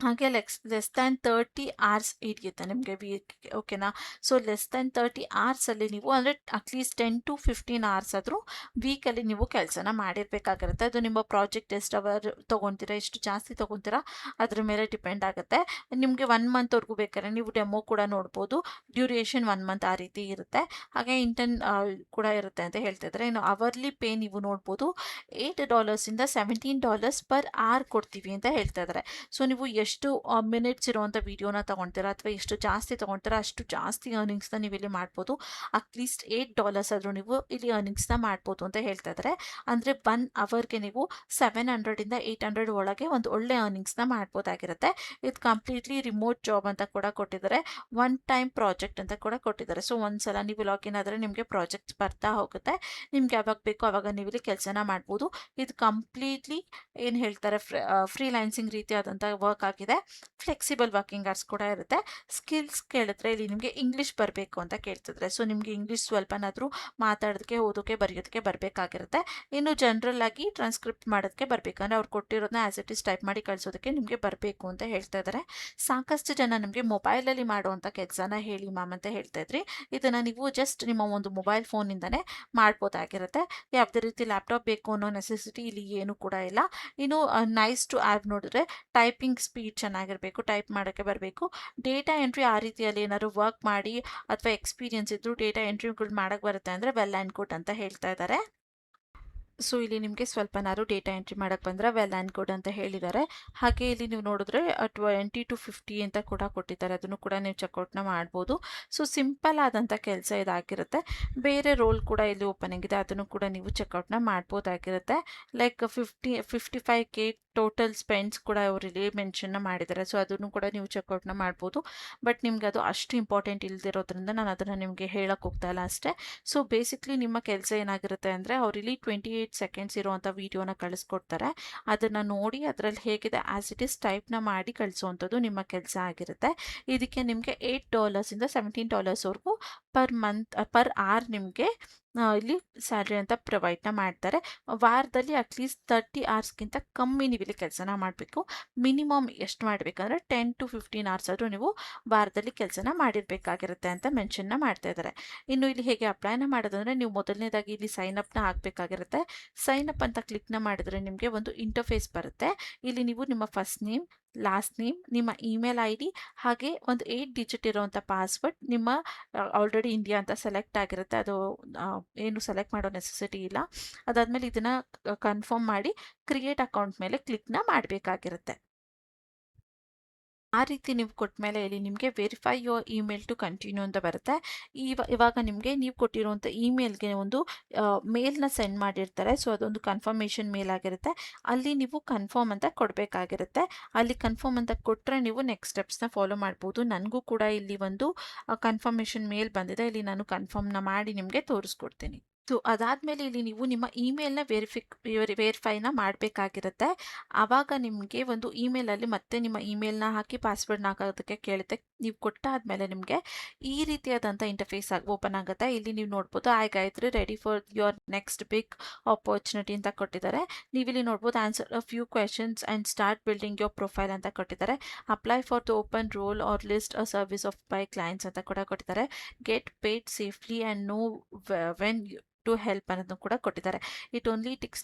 ಹಾಗೆ ಲೆಸ್ ದ್ಯಾನ್ 30 hours ಹಿಡಿಯುತ್ತೆ ನಿಮಗೆ ವೀಕ್ಗೆ, ಓಕೆನಾ. ಸೊ ಲೆಸ್ ದ್ಯಾನ್ 30 hoursಲ್ಲಿ ನೀವು ಅಂದರೆ ಅಟ್ಲೀಸ್ಟ್ 10 to 15 hours ಆದರೂ ವೀಕಲ್ಲಿ ನೀವು ಕೆಲಸನ ಮಾಡಿರಬೇಕಾಗಿರುತ್ತೆ. ಅದು ನಿಮ್ಮ ಪ್ರಾಜೆಕ್ಟ್ ಎಷ್ಟು ಅವರ್ ತೊಗೊತೀರಾ, ಎಷ್ಟು ಜಾಸ್ತಿ ತೊಗೊತೀರಾ ಅದ್ರ ಮೇಲೆ ಡಿಪೆಂಡ್ ಆಗುತ್ತೆ. ನಿಮಗೆ 1 monthವರೆಗೂ ಬೇಕಾದ್ರೆ ನೀವು ಡೆಮೋ ಕೂಡ ನೋಡ್ಬೋದು, ಡ್ಯೂರೇಷನ್ 1 month ಆ ರೀತಿ ಇರುತ್ತೆ. ಹಾಗೆ ಇಂಟರ್ನ್ ಕೂಡ ಇರುತ್ತೆ ಅಂತ ಹೇಳ್ತಿದ್ರೆ. ಇನ್ನು ಅವರ್ಲಿ ಪೇ ನೀವು ನೋಡ್ಬೋದು, $8 $17 ಪರ್ hour ಕೊಡ್ತೀವಿ ಅಂತ ಹೇಳ್ತಾ ಇದ್ದಾರೆ. ಸೊ ನೀವು ಎಷ್ಟು ಮಿನಿಟ್ಸ್ ಇರುವಂಥ ವೀಡಿಯೋನ ತೊಗೊಳ್ತೀರಾ ಅಥವಾ ಎಷ್ಟು ಜಾಸ್ತಿ ತೊಗೊಳ್ತೀರಾ ಅಷ್ಟು ಜಾಸ್ತಿ ಅರ್ನಿಂಗ್ಸ್ನ ನೀವು ಇಲ್ಲಿ ಮಾಡ್ಬೋದು. ಅಟ್ಲೀಸ್ಟ್ $8 ಆದರೂ ನೀವು ಇಲ್ಲಿ ಅರ್ನಿಂಗ್ಸ್ನ ಮಾಡ್ಬೋದು ಅಂತ ಹೇಳ್ತಾ ಇದ್ದಾರೆ. ಅಂದರೆ 1 hourಗೆ ನೀವು 700 ಇಂದ 800 ಒಳಗೆ ಒಂದು ಒಳ್ಳೆ ಅರ್ನಿಂಗ್ಸ್ನ ಮಾಡ್ಬೋದಾಗಿರುತ್ತೆ. ಇದು ಕಂಪ್ಲೀಟ್ಲಿ ರಿಮೋಟ್ ಜಾಬ್ ಅಂತ ಕೂಡ ಕೊಟ್ಟಿದ್ದಾರೆ, 1 time ಪ್ರಾಜೆಕ್ಟ್ ಅಂತ ಕೂಡ ಕೊಟ್ಟಿದ್ದಾರೆ. ಸೊ ಒಂದ್ಸಲ ನೀವು ಲಾಗಿನ್ ಆದರೆ ನಿಮಗೆ ಪ್ರಾಜೆಕ್ಟ್ಸ್ ಬರ್ತಾ ಹೋಗುತ್ತೆ, ನಿಮ್ಗೆ ಯಾವಾಗ ಬೇಕೋ ಆವಾಗ ನೀವು ಇಲ್ಲಿ ಕೆಲಸನ ಮಾಡ್ಬೋದು. ಇದು ಕಂಪ್ಲೀಟ್ಲಿ ಏನು ಹೇಳ್ತಾರೆ ಫ್ರೀಲ್ಯಾನ್ಸಿಂಗ್ ರೀತಿಯಾದಂಥ ವರ್ಕ್ ಆಗಿದೆ. ಫ್ಲೆಕ್ಸಿಬಲ್ ವರ್ಕಿಂಗ್ ಅವರ್ಸ್ ಕೂಡ ಇರುತ್ತೆ. ಸ್ಕಿಲ್ಸ್ ಕೇಳಿದ್ರೆ ಇಲ್ಲಿ ನಿಮಗೆ ಇಂಗ್ಲೀಷ್ ಬರಬೇಕು ಅಂತ ಕೇಳ್ತಿದ್ರೆ, ಸೊ ನಿಮಗೆ ಇಂಗ್ಲೀಷ್ ಸ್ವಲ್ಪನಾದರೂ ಮಾತಾಡೋದಕ್ಕೆ, ಓದೋಕ್ಕೆ, ಬರೆಯೋದಕ್ಕೆ ಬರಬೇಕಾಗಿರುತ್ತೆ. ಇನ್ನು ಜನರಲ್ ಆಗಿ ಟ್ರಾನ್ಸ್ಕ್ರಿಪ್ಟ್ ಮಾಡೋದಕ್ಕೆ ಬರಬೇಕಂದ್ರೆ ಅವ್ರು ಕೊಟ್ಟಿರೋದನ್ನ ಆಸ್ ಇಟ್ ಇಸ್ ಟೈಪ್ ಮಾಡಿ ಕಳಿಸೋದಕ್ಕೆ ನಿಮಗೆ ಬರಬೇಕು ಅಂತ ಹೇಳ್ತಾ ಇದ್ದಾರೆ. ಸಾಕಷ್ಟು ಜನ ನಿಮಗೆ ಮೊಬೈಲಲ್ಲಿ ಮಾಡುವಂಥ ಕೆಲಸನ ಹೇಳಿ ಮ್ಯಾಮ್ ಅಂತ ಹೇಳ್ತಾ ಇದ್ರಿ. ಇದನ್ನು ನೀವು ಜಸ್ಟ್ ನಿಮ್ಮ ಒಂದು ಮೊಬೈಲ್ ಫೋನಿಂದನೇ ಮಾಡ್ಬೋದಾಗಿರುತ್ತೆ. ಯಾವುದೇ ರೀತಿ ಲ್ಯಾಪ್ಟಾಪ್ ಬೇಕು ಅನ್ನೋ ನೆಸೆಸಿಟಿ ಇಲ್ಲಿ ಏನು ಕೂಡ ಇಲ್ಲ. ಇನ್ನು ನೈಸ್ ಟು ಹ್ಯಾವ್ ನೋಡಿದ್ರೆ ಟೈಪಿಂಗ್ ಸ್ಪೀಡ್ ಚೆನ್ನಾಗಿರಬೇಕು, ಟೈಪ್ ಮಾಡೋಕ್ಕೆ ಬರಬೇಕು. ಡೇಟಾ ಎಂಟ್ರಿ ಆ ರೀತಿಯಲ್ಲಿ ಏನಾದ್ರು ವರ್ಕ್ ಮಾಡಿ ಅಥವಾ ಎಕ್ಸ್ಪೀರಿಯನ್ಸ್ ಇದ್ದರೂ ಡೇಟಾ ಎಂಟ್ರಿಗಳು ಮಾಡೋಕ್ಕೆ ಬರುತ್ತೆ ಅಂದರೆ ವೆಲ್ ಆ್ಯಂಡ್ ಗುಡ್ ಅಂತ ಹೇಳ್ತಾ ಇದ್ದಾರೆ. ಸೊ ಇಲ್ಲಿ ನಿಮಗೆ ಸ್ವಲ್ಪನಾದ್ರು ಡೇಟಾ ಎಂಟ್ರಿ ಮಾಡೋಕ್ಕೆ ಬಂದರೆ ವೆಲ್ ಆ್ಯಂಡ್ ಗುಡ್ ಅಂತ ಹೇಳಿದ್ದಾರೆ. ಹಾಗೆ ಇಲ್ಲಿ ನೀವು ನೋಡಿದ್ರೆ 20 to 50 ಅಂತ ಕೂಡ ಕೊಟ್ಟಿದ್ದಾರೆ, ಅದನ್ನು ಕೂಡ ನೀವು ಚೆಕ್ಔಟ್ನ ಮಾಡ್ಬೋದು. ಸೊ ಸಿಂಪಲ್ ಆದಂಥ ಕೆಲಸ ಇದಾಗಿರುತ್ತೆ. ಬೇರೆ ರೋಲ್ ಕೂಡ ಇಲ್ಲಿ ಓಪನಿಂಗ್ ಇದೆ, ಅದನ್ನು ಕೂಡ ನೀವು ಚೆಕ್ಔಟ್ನ ಮಾಡ್ಬೋದಾಗಿರುತ್ತೆ. ಲೈಕ್ 55K ಟೋಟಲ್ ಸ್ಪೆಂಡ್ಸ್ ಕೂಡ ಅವರಲ್ಲಿ ಮೆನ್ಷನ್ನ ಮಾಡಿದ್ದಾರೆ. ಸೊ ಅದನ್ನು ಕೂಡ ನೀವು ಚೆಕ್ಔಟ್ನ ಮಾಡ್ಬೋದು. ಬಟ್ ನಿಮ್ಗೆ ಅದು ಅಷ್ಟು ಇಂಪಾರ್ಟೆಂಟ್ ಇಲ್ದಿರೋದ್ರಿಂದ ನಾನು ಅದನ್ನು ನಿಮಗೆ ಹೇಳಕ್ಕೆ ಹೋಗ್ತಾ ಇಲ್ಲ ಅಷ್ಟೇ. ಸೊ ಬೇಸಿಕ್ಲಿ ನಿಮ್ಮ ಕೆಲಸ ಏನಾಗಿರುತ್ತೆ ಅಂದರೆ ಅವರಿಲ್ಲಿ 28 ಸೆಕೆಂಡ್ಸ್ ಇರುವಂಥ ವೀಡಿಯೋನ ಕಳಿಸ್ಕೊಡ್ತಾರೆ. ಅದನ್ನು ನೋಡಿ ಅದರಲ್ಲಿ ಹೇಗಿದೆ ಆಸ್ ಇಟ್ ಇಸ್ ಟೈಪ್ನ ಮಾಡಿ ಕಳಿಸುವಂಥದ್ದು ನಿಮ್ಮ ಕೆಲಸ ಆಗಿರುತ್ತೆ. ಇದಕ್ಕೆ ನಿಮಗೆ $8 ಇಂದ $17 ಪರ್ ಅವರ್ ನಿಮಗೆ ಇಲ್ಲಿ ಸ್ಯಾಲ್ರಿ ಅಂತ ಪ್ರೊವೈಡ್ನ ಮಾಡ್ತಾರೆ. ವಾರದಲ್ಲಿ ಅಟ್ಲೀಸ್ಟ್ 30 ಅವರ್ಸ್ಗಿಂತ ಕಮ್ಮಿ ನೀವು ಇಲ್ಲಿ ಕೆಲಸನ ಮಾಡಬೇಕು. ಮಿನಿಮಮ್ ಎಷ್ಟು ಮಾಡಬೇಕಂದ್ರೆ 10 to 15 ಅವರ್ಸ್ ಆದರೂ ನೀವು ವಾರದಲ್ಲಿ ಕೆಲಸನ ಮಾಡಿರಬೇಕಾಗಿರುತ್ತೆ ಅಂತ ಮೆನ್ಷನ್ನ ಮಾಡ್ತಾ ಇದ್ದಾರೆ. ಇನ್ನು ಇಲ್ಲಿ ಹೇಗೆ ಅಪ್ಲೈನ ಮಾಡೋದಂದರೆ ನೀವು ಮೊದಲನೇದಾಗಿ ಇಲ್ಲಿ ಸೈನ್ ಅಪ್ನ ಹಾಕಬೇಕಾಗಿರುತ್ತೆ. ಸೈನ್ ಅಪ್ ಅಂತ ಕ್ಲಿಕ್ನ ಮಾಡಿದ್ರೆ ನಿಮಗೆ ಒಂದು ಇಂಟರ್ಫೇಸ್ ಬರುತ್ತೆ. ಇಲ್ಲಿ ನೀವು ನಿಮ್ಮ ಫಸ್ಟ್ ನೇಮ್, ಲಾಸ್ಟ್ ನೇಮ್, ನಿಮ್ಮ ಇಮೇಲ್ ID ಹಾಗೆ ಒಂದು 8 ಡಿಜಿಟ್ ಇರುವಂಥ ಪಾಸ್ವರ್ಡ್, ನಿಮ್ಮ ಆಲ್ರೆಡಿ ಇಂಡಿಯಾ ಅಂತ ಸೆಲೆಕ್ಟ್ ಆಗಿರುತ್ತೆ, ಅದು ಏನು ಸೆಲೆಕ್ಟ್ ಮಾಡೋ ನೆಸೆಸಿಟಿ ಇಲ್ಲ. ಅದಾದಮೇಲೆ ಇದನ್ನು ಕನ್ಫರ್ಮ್ ಮಾಡಿ ಕ್ರಿಯೇಟ್ ಅಕೌಂಟ್ ಮೇಲೆ ಕ್ಲಿಕ್ನ ಮಾಡಬೇಕಾಗಿರುತ್ತೆ. ಆ ರೀತಿ ನೀವು ಕೊಟ್ಟ ಮೇಲೆ ಇಲ್ಲಿ ನಿಮಗೆ verify your email to continue ಅಂತ ಬರುತ್ತೆ. ಇವಾಗ ನಿಮಗೆ ನೀವು ಕೊಟ್ಟಿರುವಂಥ ಇಮೇಲ್ಗೆ ಒಂದು ಮೇಲ್ನ ಸೆಂಡ್ ಮಾಡಿರ್ತಾರೆ. ಸೊ ಅದೊಂದು ಕನ್ಫರ್ಮೇಷನ್ ಮೇಲ್ ಆಗಿರುತ್ತೆ. ಅಲ್ಲಿ ನೀವು ಕನ್ಫರ್ಮ್ ಅಂತ ಕೊಡಬೇಕಾಗಿರುತ್ತೆ. ಅಲ್ಲಿ ಕನ್ಫರ್ಮ್ ಅಂತ ಕೊಟ್ಟರೆ ನೀವು ನೆಕ್ಸ್ಟ್ ಸ್ಟೆಪ್ಸ್ನ ಫಾಲೋ ಮಾಡ್ಬೋದು. ನನಗೂ ಕೂಡ ಇಲ್ಲಿ ಒಂದು ಕನ್ಫರ್ಮೇಷನ್ ಮೇಲ್ ಬಂದಿದೆ. ಇಲ್ಲಿ ನಾನು ಕನ್ಫರ್ಮ್ನ ಮಾಡಿ ನಿಮಗೆ ತೋರಿಸ್ಕೊಡ್ತೀನಿ. ಸೊ ಅದಾದಮೇಲೆ ಇಲ್ಲಿ ನೀವು ನಿಮ್ಮ ಇಮೇಲ್ನ ವೆರಿಫೈನ ಮಾಡಬೇಕಾಗಿರುತ್ತೆ. ಆವಾಗ ನಿಮಗೆ ಒಂದು ಇಮೇಲಲ್ಲಿ ಮತ್ತೆ ನಿಮ್ಮ ಇಮೇಲ್ನ ಹಾಕಿ ಪಾಸ್ವರ್ಡ್ನ ಹಾಕೋದಕ್ಕೆ ಕೇಳುತ್ತೆ. ನೀವು ಕೊಟ್ಟಾದಮೇಲೆ ನಿಮಗೆ ಈ ರೀತಿಯಾದಂಥ ಇಂಟರ್ಫೇಸ್ ಓಪನ್ ಆಗುತ್ತೆ. ಇಲ್ಲಿ ನೀವು ನೋಡ್ಬೋದು Gayatri ready for your next big opportunity ಅಂತ ಕೊಟ್ಟಿದ್ದಾರೆ. ನೀವಿಲ್ಲಿ ನೋಡ್ಬೋದು answer a few questions and start building your profile ಅಂತ ಕೊಟ್ಟಿದ್ದಾರೆ. Apply for the open role or list a service of by clients ಅಂತ ಕೂಡ ಕೊಟ್ಟಿದ್ದಾರೆ. Get paid safely and know when to help ಅನ್ನೋದನ್ನು ಕೂಡ ಕೊಟ್ಟಿದ್ದಾರೆ. It only takes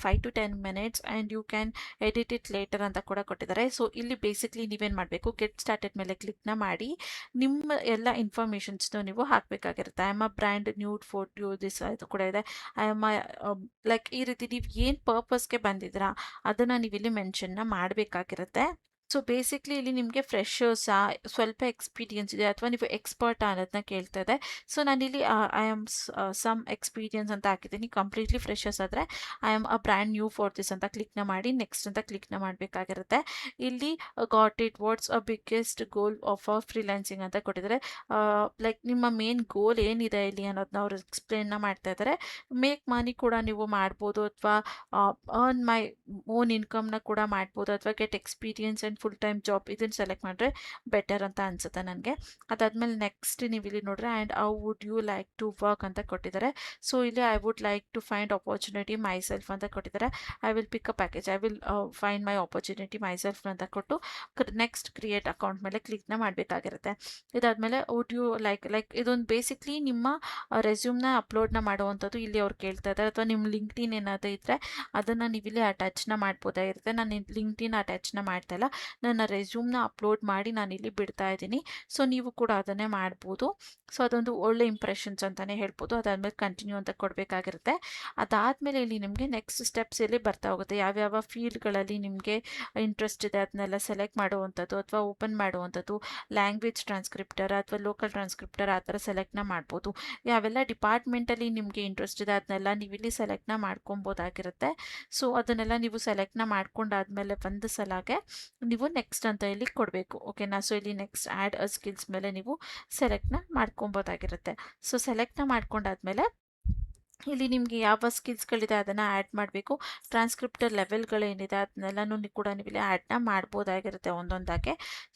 5 to 10 minutes and you can edit it later ಅಂತ ಕೂಡ ಕೊಟ್ಟಿದ್ದಾರೆ. So ಇಲ್ಲಿ ಬೇಸಿಕ್ಲಿ ನೀವೇನು ಮಾಡಬೇಕು, ಗೆಟ್ ಸ್ಟಾರ್ಟೆಡ್ ಮೇಲೆ ಕ್ಲಿಕ್ನ ಮಾಡಿ ನಿಮ್ಮ ಎಲ್ಲ ಇನ್ಫಾರ್ಮೇಷನ್ಸ್ನು ನೀವು ಹಾಕಬೇಕಾಗಿರುತ್ತೆ. I am a brand new photo this ಇದು ಕೂಡ ಇದೆ. ಐ ಆಮ್ ಲೈಕ್ ಈ ರೀತಿ ನೀವು ಏನು ಪರ್ಪಸ್ಗೆ ಬಂದಿದ್ದೀರಾ ಅದನ್ನು ನೀವು ಇಲ್ಲಿ ಮೆನ್ಷನ್ನ ಮಾಡಬೇಕಾಗಿರುತ್ತೆ. ಸೊ ಬೇಸಿಕ್ಲಿ ಇಲ್ಲಿ ನಿಮಗೆ ಫ್ರೆಶರ್ಸಾ, ಸ್ವಲ್ಪ ಎಕ್ಸ್ಪೀರಿಯನ್ಸ್ ಇದೆ ಅಥವಾ ನೀವು ಎಕ್ಸ್ಪರ್ಟ್ ಅನ್ನೋದನ್ನ ಕೇಳ್ತಾ ಇದೆ. ಸೊ ನಾನಿಲ್ಲಿ ಐ ಆಮ್ ಸಮ್ ಎಕ್ಸ್ಪೀರಿಯನ್ಸ್ ಅಂತ ಹಾಕಿದ್ದೀನಿ. ಕಂಪ್ಲೀಟ್ಲಿ ಫ್ರೆಶರ್ಸ್ ಆದರೆ I am a brand new for this ಅಂತ ಕ್ಲಿಕ್ನ ಮಾಡಿ ನೆಕ್ಸ್ಟ್ ಅಂತ ಕ್ಲಿಕ್ನ ಮಾಡಬೇಕಾಗಿರುತ್ತೆ. ಇಲ್ಲಿ got it what's a biggest goal of a freelancing ಅಂತ ಕೊಟ್ಟಿದ್ದಾರೆ. ಲೈಕ್ ನಿಮ್ಮ ಮೇನ್ ಗೋಲ್ ಏನಿದೆ ಇಲ್ಲಿ ಅನ್ನೋದನ್ನ ಅವರು ಎಕ್ಸ್ಪ್ಲೇನ್ನ ಮಾಡ್ತಾ ಇದ್ದಾರೆ. ಮೇಕ್ ಮನಿ ಕೂಡ ನೀವು ಮಾಡ್ಬೋದು ಅಥವಾ ಅರ್ನ್ ಮೈ ಓನ್ ಇನ್ಕಮ್ನ ಕೂಡ ಮಾಡ್ಬೋದು ಅಥವಾ get experience and full time job ಇದನ್ನು ಸೆಲೆಕ್ಟ್ ಮಾಡಿದ್ರೆ ಬೆಟರ್ ಅಂತ ಅನಿಸುತ್ತೆ ನನಗೆ. ಅದಾದಮೇಲೆ ನೆಕ್ಸ್ಟ್ ನೀವು ಇಲ್ಲಿ ನೋಡ್ರೆ and how would you like to work ಅಂತ ಕೊಟ್ಟಿದ್ದಾರೆ. ಸೊ ಇಲ್ಲಿ I would like to find opportunity myself ಅಂತ ಕೊಟ್ಟಿದ್ದಾರೆ. I will pick a package, I will find my opportunity myself ಅಂತ ಕೊಟ್ಟು ನೆಕ್ಸ್ಟ್ ಕ್ರಿಯೇಟ್ ಅಕೌಂಟ್ ಮೇಲೆ ಕ್ಲಿಕ್ನ ಮಾಡಬೇಕಾಗಿರುತ್ತೆ. ಇದಾದಮೇಲೆ ವುಡ್ ಯು ಲೈಕ್ ಇದೊಂದು ಬೇಸಿಕ್ಲಿ ನಿಮ್ಮ ರೆಸ್ಯೂಮ್ನ ಅಪ್ಲೋಡ್ನ ಮಾಡುವಂಥದ್ದು ಇಲ್ಲಿ ಅವ್ರು ಕೇಳ್ತಾ ಇದ್ದಾರೆ. ಅಥವಾ ನಿಮ್ಮ ಲಿಂಕ್ಡ್ಇನ್ ಏನಾದರೂ ಇದ್ದರೆ ಅದನ್ನು ನೀವು ಇಲ್ಲಿ ಅಟ್ಯಾಚ್ನ ಮಾಡ್ಬೋದಾಗಿರುತ್ತೆ. ನಾನು ಲಿಂಕ್ಡ್ಇನ್ ಅಟ್ಯಾಚ್ನ ಮಾಡ್ತಾ ಇಲ್ಲ, ನನ್ನ ರೆಸ್ಯೂಮ್ನ ಅಪ್ಲೋಡ್ ಮಾಡಿ ನಾನು ಇಲ್ಲಿ ಬಿಡ್ತಾ ಇದ್ದೀನಿ. ಸೊ ನೀವು ಕೂಡ ಅದನ್ನೇ ಮಾಡ್ಬೋದು. ಸೊ ಅದೊಂದು ಒಳ್ಳೆ ಇಂಪ್ರೆಷನ್ಸ್ ಅಂತಲೇ ಹೇಳ್ಬೋದು. ಅದಾದಮೇಲೆ ಕಂಟಿನ್ಯೂ ಅಂತ ಕೊಡಬೇಕಾಗಿರುತ್ತೆ. ಅದಾದಮೇಲೆ ಇಲ್ಲಿ ನಿಮಗೆ ನೆಕ್ಸ್ಟ್ ಸ್ಟೆಪ್ಸ್ ಇಲ್ಲಿ ಬರ್ತಾ ಹೋಗುತ್ತೆ. ಯಾವ್ಯಾವ ಫೀಲ್ಡ್ಗಳಲ್ಲಿ ನಿಮಗೆ ಇಂಟ್ರೆಸ್ಟ್ ಇದೆ ಅದನ್ನೆಲ್ಲ ಸೆಲೆಕ್ಟ್ ಮಾಡುವಂಥದ್ದು ಅಥವಾ ಓಪನ್ ಮಾಡುವಂಥದ್ದು, ಲ್ಯಾಂಗ್ವೇಜ್ ಟ್ರಾನ್ಸ್ಕ್ರಿಪ್ಟರ್ ಅಥವಾ ಲೋಕಲ್ ಟ್ರಾನ್ಸ್ಕ್ರಿಪ್ಟರ್ ಆ ಥರ ಸೆಲೆಕ್ಟ್ನ ಮಾಡ್ಬೋದು. ಯಾವೆಲ್ಲ ಡಿಪಾರ್ಟ್ಮೆಂಟಲ್ಲಿ ನಿಮಗೆ ಇಂಟ್ರೆಸ್ಟ್ ಇದೆ ಅದನ್ನೆಲ್ಲ ನೀವು ಇಲ್ಲಿ ಸೆಲೆಕ್ಟ್ನ ಮಾಡ್ಕೊಬೋದಾಗಿರುತ್ತೆ. ಸೊ ಅದನ್ನೆಲ್ಲ ನೀವು ಸೆಲೆಕ್ಟ್ನ ಮಾಡ್ಕೊಂಡಾದ್ಮೇಲೆ ಒಂದು ಸಲಾಗೆ ನೀವು ನೆಕ್ಸ್ಟ್ ಅಂತ ಇಲ್ಲಿ ಕೊಡಬೇಕು. ಓಕೆನಾ. ಸೊ ಇಲ್ಲಿ ನೆಕ್ಸ್ಟ್ ಆ್ಯಡ್ ಅ ಸ್ಕಿಲ್ಸ್ ಮೇಲೆ ನೀವು ಸೆಲೆಕ್ಟ್ನ ಮಾಡ್ಕೊಬೋದಾಗಿರುತ್ತೆ. ಸೊ ಸೆಲೆಕ್ಟ್ನ ಮಾಡ್ಕೊಂಡಾದ್ಮೇಲೆ ಇಲ್ಲಿ ನಿಮಗೆ ಯಾವ ಸ್ಕಿಲ್ಸ್ಗಳಿದೆ ಅದನ್ನು ಆ್ಯಡ್ ಮಾಡಬೇಕು. ಟ್ರಾನ್ಸ್ಕ್ರಿಪ್ಟರ್ ಲೆವೆಲ್ಗಳೇನಿದೆ ಅದನ್ನೆಲ್ಲನೂ ಕೂಡ ನೀವು ಇಲ್ಲಿ ಆ್ಯಡ್ನ ಮಾಡ್ಬೋದಾಗಿರುತ್ತೆ ಒಂದೊಂದಾಗೆ.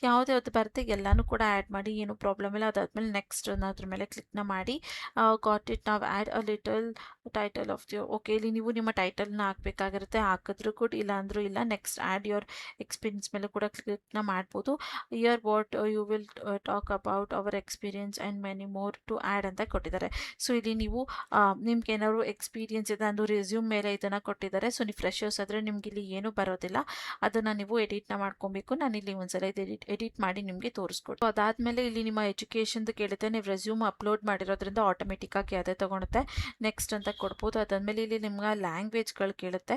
ಯಾವುದ್ಯಾವ್ದು ಬರುತ್ತೆ ಎಲ್ಲನೂ ಕೂಡ ಆ್ಯಡ್ ಮಾಡಿ, ಏನು ಪ್ರಾಬ್ಲಮ್ ಇಲ್ಲ. ಅದಾದಮೇಲೆ ನೆಕ್ಸ್ಟ್ ಅದ್ರ ಮೇಲೆ ಕ್ಲಿಕ್ನ ಮಾಡಿ ಗಾಟ್ ಇಟ್ ನಾವು add a little title of the okay. ಇಲ್ಲಿ ನೀವು ನಿಮ್ಮ ಟೈಟಲ್ನ ಹಾಕಬೇಕಾಗಿರುತ್ತೆ, ಹಾಕಿದ್ರೂ ಕೂಡ ಇಲ್ಲ ಅಂದರೂ ಇಲ್ಲ. ನೆಕ್ಸ್ಟ್ ಆ್ಯಡ್ ಯುವರ್ ಎಕ್ಸ್ಪೀರಿಯನ್ಸ್ ಮೇಲೆ ಕೂಡ ಕ್ಲಿಕ್ನ ಮಾಡ್ಬೋದು. Here what you will talk about our experience and many more to add ಅಂತ ಕೊಟ್ಟಿದ್ದಾರೆ. ಸೊ ಇಲ್ಲಿ ನೀವು ನಿಮ್ಗೆ ಏನಾದ್ರು ಎಕ್ಸ್ಪೀರಿಯನ್ಸ್ ಇದೆ ಅದು ರೆಸ್ಯೂಮ್ ಮೇಲೆ ಇದನ್ನು ಕೊಟ್ಟಿದ್ದಾರೆ. ಸೊ ನೀವು ಫ್ರೆಶರ್ಸ್ ಆದರೆ ನಿಮ್ಗೆ ಇಲ್ಲಿ ಏನೂ ಬರೋದಿಲ್ಲ, ಅದನ್ನು ನೀವು ಎಡಿಟ್ನ ಮಾಡ್ಕೊಬೇಕು. ನಾನು ಇಲ್ಲಿ ಒಂದ್ಸಲ ಇದು ಎಡಿಟ್ ಮಾಡಿ ನಿಮಗೆ ತೋರಿಸ್ಕೊಟ್ಟು ಅದಾದಮೇಲೆ ಇಲ್ಲಿ ನಿಮ್ಮ ಎಜುಕೇಷನ್ದು ಕೇಳುತ್ತೆ. ನೀವು ರೆಸ್ಯೂಮ್ ಅಪ್ಲೋಡ್ ಮಾಡಿರೋದ್ರಿಂದ ಆಟೋಮೆಟಿಕ್ಕಾಗಿ ಅದೇ ತೊಗೊಳುತ್ತೆ. ನೆಕ್ಸ್ಟ್ ಅಂತ ಕೊಡ್ಬೋದು. ಅದಾದಮೇಲೆ ಇಲ್ಲಿ ನಿಮ್ಮ ಲ್ಯಾಂಗ್ವೇಜ್ಗಳು ಕೇಳುತ್ತೆ,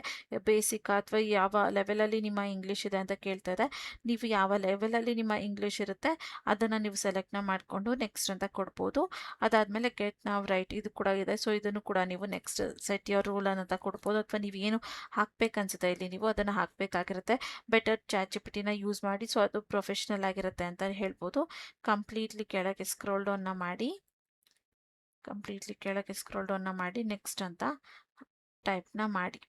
ಬೇಸಿಕ್ ಅಥವಾ ಯಾವ ಲೆವೆಲಲ್ಲಿ ನಿಮ್ಮ ಇಂಗ್ಲೀಷ್ ಇದೆ ಅಂತ ಕೇಳ್ತಾ ಇದೆ. ನೀವು ಯಾವ ಲೆವೆಲಲ್ಲಿ ನಿಮ್ಮ ಇಂಗ್ಲೀಷ್ ಇರುತ್ತೆ ಅದನ್ನು ನೀವು ಸೆಲೆಕ್ಟ್ನ ಮಾಡಿಕೊಂಡು ನೆಕ್ಸ್ಟ್ ಅಂತ ಕೊಡ್ಬೋದು. ಅದಾದಮೇಲೆ ಗೆಟ್ ನಾವು ರೈಟ್ ಇದು ಕೂಡ ಇದೆ. ಸೊ ಇದನ್ನು ಕೂಡ ನೀವು ನೆಕ್ಸ್ಟ್ ಸೆಟ್ ಯುವರ್ ರೂಲ್ ಅಂತ ಕೊಡ್ಬೋದು, ಅಥವಾ ನೀವು ಏನು ಹಾಕ್ಬೇಕನ್ಸುತ್ತೆ ಇಲ್ಲಿ ನೀವು ಅದನ್ನು ಹಾಕಬೇಕಾಗಿರುತ್ತೆ. ಬೆಟರ್ ChatGPTನ ಯೂಸ್ ಮಾಡಿ, ಸೊ ಅದು ಪ್ರೊಫೆಷ್ನಲ್ ಆಗಿರುತ್ತೆ ಅಂತ ಹೇಳ್ಬೋದು. ಕಂಪ್ಲೀಟ್ಲಿ ಕೆಳಗೆ ಸ್ಕ್ರೋಲ್ ಡೌನ್ನ ಮಾಡಿ ನೆಕ್ಸ್ಟ್ ಅಂತ ಟೈಪ್ನ ಮಾಡಿ.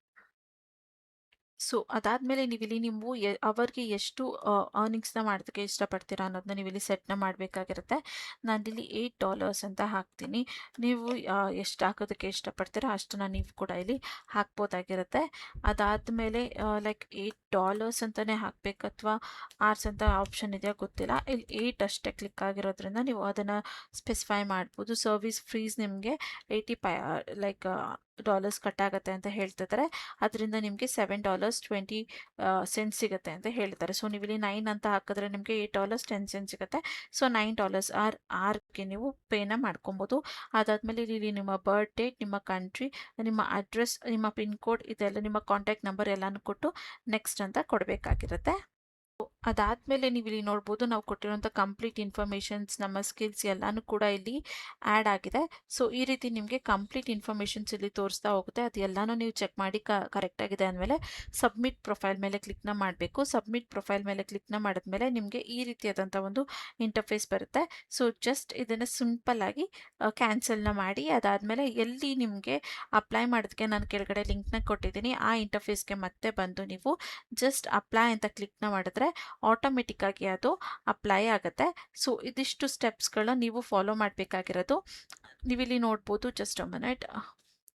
ಸೊ ಅದಾದಮೇಲೆ ನೀವು ಇಲ್ಲಿ ನೀವು ಅವರಿಗೆ ಎಷ್ಟು ಅರ್ನಿಂಗ್ಸ್ನ ಮಾಡೋದಕ್ಕೆ ಇಷ್ಟಪಡ್ತೀರಾ ಅನ್ನೋದನ್ನ ನೀವು ಇಲ್ಲಿ ಸೆಟ್ನ ಮಾಡಬೇಕಾಗಿರುತ್ತೆ. ನಾನಿಲ್ಲಿ $8 ಅಂತ ಹಾಕ್ತೀನಿ. ನೀವು ಎಷ್ಟು ಹಾಕೋದಕ್ಕೆ ಇಷ್ಟಪಡ್ತೀರಾ ಅಷ್ಟನ್ನು ನೀವು ಕೂಡ ಇಲ್ಲಿ ಹಾಕ್ಬೋದಾಗಿರುತ್ತೆ. ಅದಾದಮೇಲೆ ಲೈಕ್ $8 ಅಂತಲೇ ಹಾಕಬೇಕು ಅಥವಾ ಆರ್ಸ್ ಅಂತ ಆಪ್ಷನ್ ಇದೆಯಾ ಗೊತ್ತಿಲ್ಲ. ಇಲ್ಲಿ 8 ಅಷ್ಟೇ ಕ್ಲಿಕ್ ಆಗಿರೋದ್ರಿಂದ ನೀವು ಅದನ್ನು ಸ್ಪೆಸಿಫೈ ಮಾಡ್ಬೋದು. ಸರ್ವಿಸ್ ಫೀಸ್ ನಿಮಗೆ $80 ಕಟ್ ಆಗುತ್ತೆ ಅಂತ ಹೇಳ್ತಿದ್ದಾರೆ. ಅದರಿಂದ ನಿಮಗೆ $7.20 ಸಿಗುತ್ತೆ ಅಂತ ಹೇಳ್ತಾರೆ. ಸೊ ನೀವು ಇಲ್ಲಿ 9 ಅಂತ ಹಾಕಿದ್ರೆ ನಿಮಗೆ $8.10 ಸಿಗುತ್ತೆ. ಸೊ $9 ನೀವು ಪೇನ ಮಾಡ್ಕೊಬೋದು. ಅದಾದಮೇಲೆ ಇಲ್ಲಿ ನಿಮ್ಮ ಬರ್ತ್ ಡೇಟ್, ನಿಮ್ಮ ಕಂಟ್ರಿ, ನಿಮ್ಮ ಅಡ್ರೆಸ್, ನಿಮ್ಮ ಪಿನ್ ಕೋಡ್ ಇದೆಲ್ಲ, ನಿಮ್ಮ ಕಾಂಟ್ಯಾಕ್ಟ್ ನಂಬರ್ ಎಲ್ಲನೂ ಕೊಟ್ಟು ನೆಕ್ಸ್ಟ್ ಅಂತ ಕೊಡಬೇಕಾಗಿರುತ್ತೆ. ಅದಾದಮೇಲೆ ನೀವು ಇಲ್ಲಿ ನೋಡ್ಬೋದು ನಾವು ಕೊಟ್ಟಿರುವಂಥ ಕಂಪ್ಲೀಟ್ ಇನ್ಫಾರ್ಮೇಷನ್ಸ್, ನಮ್ಮ ಸ್ಕಿಲ್ಸ್ ಎಲ್ಲನೂ ಕೂಡ ಇಲ್ಲಿ ಆ್ಯಡ್ ಆಗಿದೆ. ಸೊ ಈ ರೀತಿ ನಿಮಗೆ ಕಂಪ್ಲೀಟ್ ಇನ್ಫಾರ್ಮೇಷನ್ಸ್ ಇಲ್ಲಿ ತೋರಿಸ್ತಾ ಹೋಗುತ್ತೆ. ಅದು ಎಲ್ಲನೂ ನೀವು ಚೆಕ್ ಮಾಡಿ ಕರೆಕ್ಟಾಗಿದೆ ಅಂದಮೇಲೆ ಸಬ್ಮಿಟ್ ಪ್ರೊಫೈಲ್ ಮೇಲೆ ಕ್ಲಿಕ್ನ ಮಾಡಬೇಕು. ಸಬ್ಮಿಟ್ ಪ್ರೊಫೈಲ್ ಮೇಲೆ ಕ್ಲಿಕ್ನ ಮಾಡಿದ್ಮೇಲೆ ನಿಮಗೆ ಈ ರೀತಿಯಾದಂಥ ಒಂದು ಇಂಟರ್ಫೇಸ್ ಬರುತ್ತೆ. ಸೊ ಜಸ್ಟ್ ಇದನ್ನು ಸಿಂಪಲ್ಲಾಗಿ ಕ್ಯಾನ್ಸಲ್ನ ಮಾಡಿ, ಅದಾದಮೇಲೆ ಎಲ್ಲಿ ನಿಮಗೆ ಅಪ್ಲೈ ಮಾಡೋದಕ್ಕೆ ನಾನು ಕೆಳಗಡೆ ಲಿಂಕ್ನ ಕೊಟ್ಟಿದ್ದೀನಿ ಆ ಇಂಟರ್ಫೇಸ್ಗೆ ಮತ್ತೆ ಬಂದು ನೀವು ಜಸ್ಟ್ ಅಪ್ಲೈ ಅಂತ ಕ್ಲಿಕ್ನ ಮಾಡಿದ್ರೆ ಆಟೋಮೆಟಿಕ್ಕಾಗಿ ಅದು ಅಪ್ಲೈ ಆಗುತ್ತೆ. ಸೊ ಇದಿಷ್ಟು ಸ್ಟೆಪ್ಸ್ಗಳನ್ನ ನೀವು ಫಾಲೋ ಮಾಡಬೇಕಾಗಿರೋದು. ನೀವಿಲ್ಲಿ ನೋಡ್ಬೋದು, ಜಸ್ಟ್ ಅ ಮಿನಿಟ್,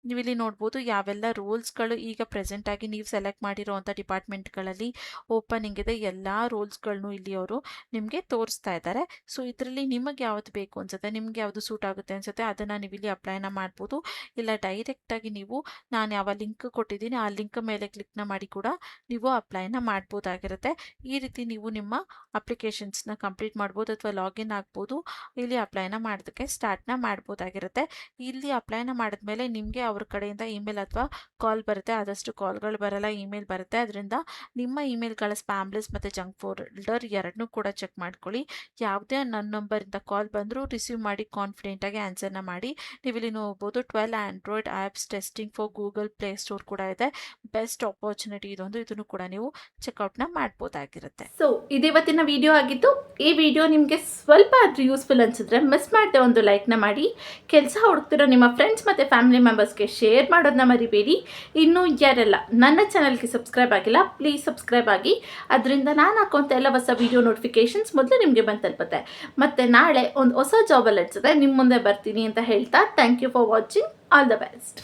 ನೀವಿಲ್ಲಿ ನೋಡ್ಬೋದು ಯಾವೆಲ್ಲ ರೋಲ್ಸ್ಗಳು ಈಗ ಪ್ರೆಸೆಂಟಾಗಿ ನೀವು ಸೆಲೆಕ್ಟ್ ಮಾಡಿರೋವಂಥ ಡಿಪಾರ್ಟ್ಮೆಂಟ್ಗಳಲ್ಲಿ ಓಪನಿಂಗ್ ಇದೆ. ಎಲ್ಲ ರೋಲ್ಸ್ಗಳನ್ನೂ ಇಲ್ಲಿ ಅವರು ನಿಮಗೆ ತೋರಿಸ್ತಾ ಇದ್ದಾರೆ. ಸೊ ಇದರಲ್ಲಿ ನಿಮಗೆ ಯಾವುದು ಬೇಕು ಅನ್ಸುತ್ತೆ, ನಿಮ್ಗೆ ಯಾವುದು ಸೂಟ್ ಆಗುತ್ತೆ ಅನ್ಸುತ್ತೆ ಅದನ್ನು ನೀವು ಇಲ್ಲಿ ಅಪ್ಲೈನ ಮಾಡ್ಬೋದು. ಇಲ್ಲ ಡೈರೆಕ್ಟಾಗಿ ನೀವು ನಾನು ಯಾವ ಲಿಂಕ್ ಕೊಟ್ಟಿದ್ದೀನಿ ಆ ಲಿಂಕ್ ಮೇಲೆ ಕ್ಲಿಕ್ನ ಮಾಡಿ ಕೂಡ ನೀವು ಅಪ್ಲೈನ ಮಾಡ್ಬೋದಾಗಿರುತ್ತೆ. ಈ ರೀತಿ ನೀವು ನಿಮ್ಮ ಅಪ್ಲಿಕೇಶನ್ಸ್ನ ಕಂಪ್ಲೀಟ್ ಮಾಡ್ಬೋದು ಅಥವಾ ಲಾಗಿನ್ ಆಗ್ಬೋದು. ಇಲ್ಲಿ ಅಪ್ಲೈನ ಮಾಡೋದಕ್ಕೆ ಸ್ಟಾರ್ಟ್ನ ಮಾಡ್ಬೋದಾಗಿರುತ್ತೆ. ಇಲ್ಲಿ ಅಪ್ಲೈನ ಮಾಡಿದ್ಮೇಲೆ ನಿಮಗೆ ಅವ್ರ ಕಡೆಯಿಂದ ಇಮೇಲ್ ಅಥವಾ ಕಾಲ್ ಬರುತ್ತೆ. ಆದಷ್ಟು ಕಾಲ್ಗಳು ಬರಲ್ಲ, ಇಮೇಲ್ ಬರುತ್ತೆ. ಅದರಿಂದ ನಿಮ್ಮ ಇಮೇಲ್ಗಳ ಸ್ಪ್ಯಾಮ್ ಲಿಸ್ಟ್ ಮತ್ತು ಜಂಕ್ ಫೋಲ್ಡರ್ ಎರಡನ್ನೂ ಕೂಡ ಚೆಕ್ ಮಾಡ್ಕೊಳ್ಳಿ. ಯಾವುದೇ ನನ್ನ ನಂಬರಿಂದ ಕಾಲ್ ಬಂದರೂ ರಿಸೀವ್ ಮಾಡಿ ಕಾನ್ಫಿಡೆಂಟಾಗಿ ಆನ್ಸರ್ನ ಮಾಡಿ. ನೀವು ಇಲ್ಲಿ ನೋಡ್ಬೋದು 12 Android apps testing for Google play store ಕೂಡ ಇದೆ. ಬೆಸ್ಟ್ ಆಪರ್ಚುನಿಟಿ ಇದೊಂದು, ಇದನ್ನು ಕೂಡ ನೀವು ಚೆಕ್ಔಟ್ನ ಮಾಡ್ಬೋದಾಗಿರುತ್ತೆ. ಸೊ ಇದಿವತ್ತಿನ ವಿಡಿಯೋ ಆಗಿತ್ತು. ಈ ವಿಡಿಯೋ ನಿಮಗೆ ಸ್ವಲ್ಪ ಆದರೂ ಯೂಸ್ಫುಲ್ ಅನಿಸಿದ್ರೆ ಮಿಸ್ ಮಾಡದೆ ಒಂದು ಲೈಕ್ನ ಮಾಡಿ. ಕೆಲಸ ಹುಡುಕ್ತಿರೋ ನಿಮ್ಮ ಫ್ರೆಂಡ್ಸ್ ಮತ್ತು ಫ್ಯಾಮಿಲಿ ಮೆಂಬರ್ಸ್ಗೆ ಶೇರ್ ಮಾಡೋದನ್ನ ಮರಿಬೇಡಿ. ಇನ್ನೂ ಯಾರೆಲ್ಲ ನನ್ನ ಚಾನಲ್ಗೆ ಸಬ್ಸ್ಕ್ರೈಬ್ ಆಗಿಲ್ಲ ಪ್ಲೀಸ್ ಸಬ್ಸ್ಕ್ರೈಬ್ ಆಗಿ. ಅದರಿಂದ ನಾನು ಹಾಕುವಂಥ ಎಲ್ಲ ಹೊಸ ವಿಡಿಯೋ ನೋಟಿಫಿಕೇಷನ್ಸ್ ಮೊದಲು ನಿಮಗೆ ಬಂದು ತಲುಪುತ್ತೆ. ಮತ್ತು ನಾಳೆ ಒಂದು ಹೊಸ ಜಾಬಲ್ಲಿ ಅನ್ಸುತ್ತೆ ನಿಮ್ಮ ಮುಂದೆ ಬರ್ತೀನಿ ಅಂತ ಹೇಳ್ತಾ thank you for watching. All the best.